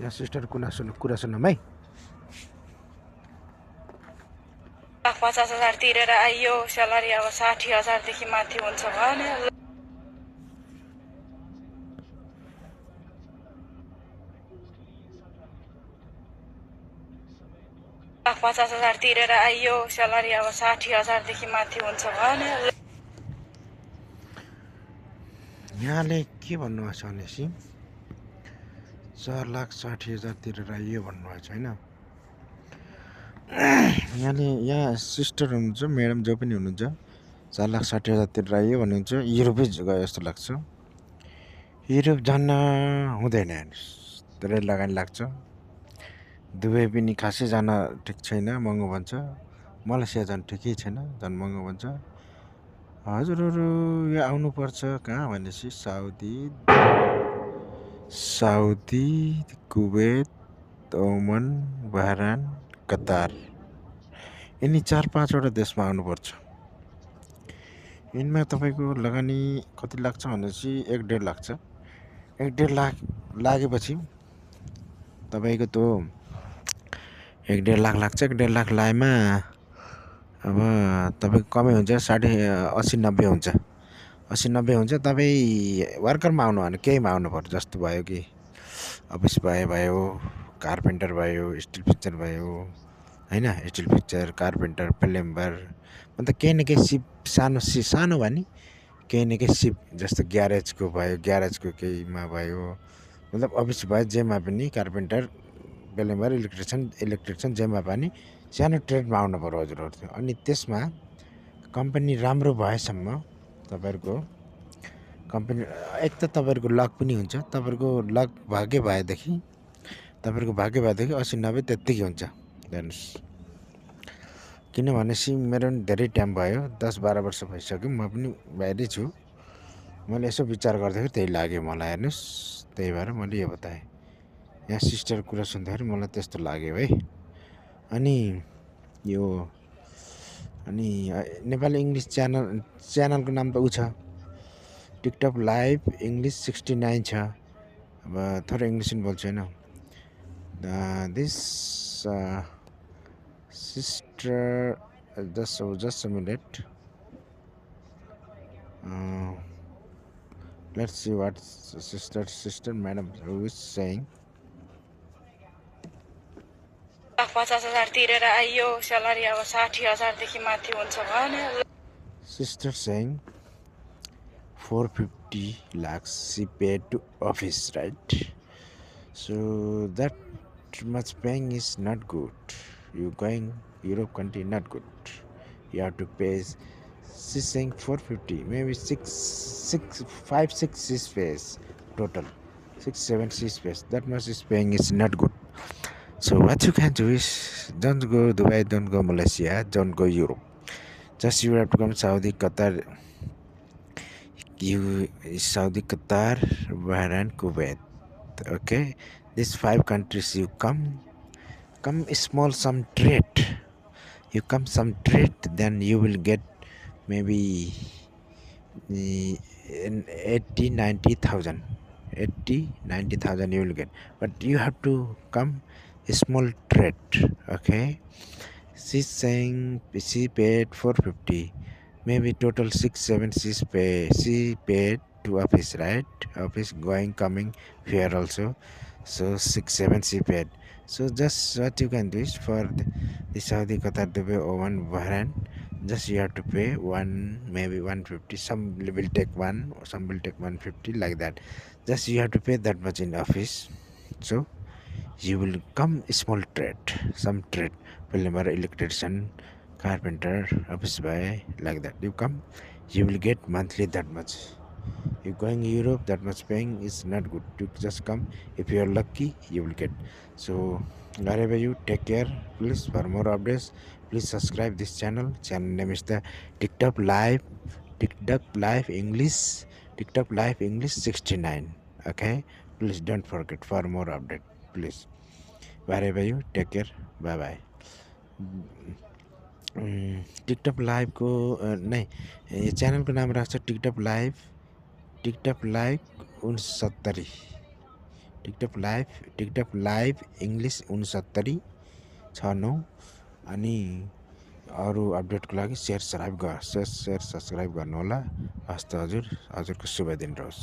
यहाँ सिस्टर कुरा सुनौँ है। 50,000 तिरेर आइयो, स्यालेरी अब 60,000 देखि माथि हुन्छ भने 50,000 तिरेर आइयो, स्यालेरी अब 60,000 देखि माथि हुन्छ भने यहाँले के भन्नुभएको छ भनेपछि 4,60,000 तिरेर आइयो भन्नुभएको छ होइन। यहाँ सिस्टर हुनुहुन्छ, म्याडम जो पनि हुनुहुन्छ, 4,60,000 तिरेर आइयो भन्नुहुन्छ। युरोपै गयो जस्तो लाग्छ। युरोप जान्न हुँदैन, हेर्नुहोस्, धेरै लगानी लाग्छ। दुबई पनि खासै जान ठिक छैन, महँगो भन्छ। मलेसिया जान ठिकै छैन, झन् महँगो भन्छ। हजुरहरू यहाँ आउनुपर्छ कहाँ भनेपछि साउदी, कुवेत, ओमन, बहरान, कतार, यिनी 4-5वटा देशमा आउनुपर्छ। यिनमा तपाईँको लगानी कति लाग्छ भनेपछि 1-1.5 लाग्छ। 1-1.5 लाख लागेपछि तपाईँको त्यो 1-1.5 लाख लाग्छ। 1-1.5 लाख लाएमा अब तपाईँको कमै हुन्छ, 80-90 हुन्छ। 80-90 हुन्छ। तपाईँ वर्करमा आउनु भने केहीमा आउनु पर्छ, जस्तो भयो कि अफिस भयो, कार्पेन्टर भयो, स्टिल फिक्चर भयो होइन। स्टिल फिक्चर, कार्पेन्टर, प्लम्बर, अन्त केही न केही सिप, सानो भयो नि, केही न केही सिप, जस्तो ग्यारेजको भयो, ग्यारेजको केहीमा भयो, मतलब अफिस भयो जेमा पनि, कार्पेन्टर, प्लम्बर, इलेक्ट्रिसियन जेमा पनि सानो ट्रेडमा आउनु पर्यो हजुरहरू थियो। अनि त्यसमा कम्पनी राम्रो भएसम्म तपाईँहरूको कम्पनी, एक त तपाईँहरूको लक पनि हुन्छ। तपाईँहरूको लक भाग्य भएदेखि 80-90 त्यत्तिकै हुन्छ, हेर्नुहोस्। किनभनेपछि मेरो पनि धेरै टाइम भयो, 10-12 वर्ष भइसक्यो, म पनि बाहिरै छु। मैले यसो विचार गर्दाखेरि त्यही लाग्यो मलाई, हेर्नुहोस्। त्यही भएर मैले यो बताएँ। यहाँ सिस्टर कुरा सुन्दाखेरि मलाई त्यस्तो लाग्यो है। अनि नेपाली इङ्ग्लिस च्यानलको नाम त ऊ छ, टिकटक लाइभ इङ्ग्लिस 69 छ। अब थोरै इङ्ग्लिस पनि बोल्छु होइन। This sister, just a minute. Let's see what sister madam who is saying. 50,000 तिरेर आइयो, स्यालेरी अब 60,000 देखि माथि हुन्छ भने Sister saying 450 lakhs she paid to office, right? So that much paying is not good. You going Europe country, not good. You have to pay. She's saying 450, maybe 5, 6 she's pays total. 6, 7 she's pays. That much is paying is not good. So what you can do is don't go Dubai, don't go Malaysia, don't go Europe. Just you have to come Saudi, Qatar, Saudi, Qatar, Bahrain, Kuwait. Okay, these 5 countries you come small some trade. You come some trade, then you will get maybe in 80-90,000. 80-90,000 you will get, but you have to come a small trade. Okay, she's saying she paid 450, maybe total 6-7 she paid to office, right? Office going coming here also, so 6-7 she paid. So just what you can do is for the Saudi, Qatar, Dubai, Oman, Bahrain, just you have to pay maybe 150. Some will take 1, some will take 150, like that. Just you have to pay that much in office. So you will come small trade, some trade, plumber, electrician, carpenter, office boy, like that. You come, you will get monthly that much. You going Europe, that much paying is not good. You just come, if you are lucky, you will get. So wherever you, take care. Please, for more updates, please subscribe this channel. Channel name is the TikTok Live English, TikTok Live English 69. Okay, please don't forget. For more update, please, wherever you, take care. Bye bye. TikTok लाइभको नै यो च्यानलको नाम राख्छ TikTok live 69 TikTok live English 69 अनि अरू अपडेटको लागि share subscribe गर्नु होला। हस्त हजुरको शुभ दिन रहोस्।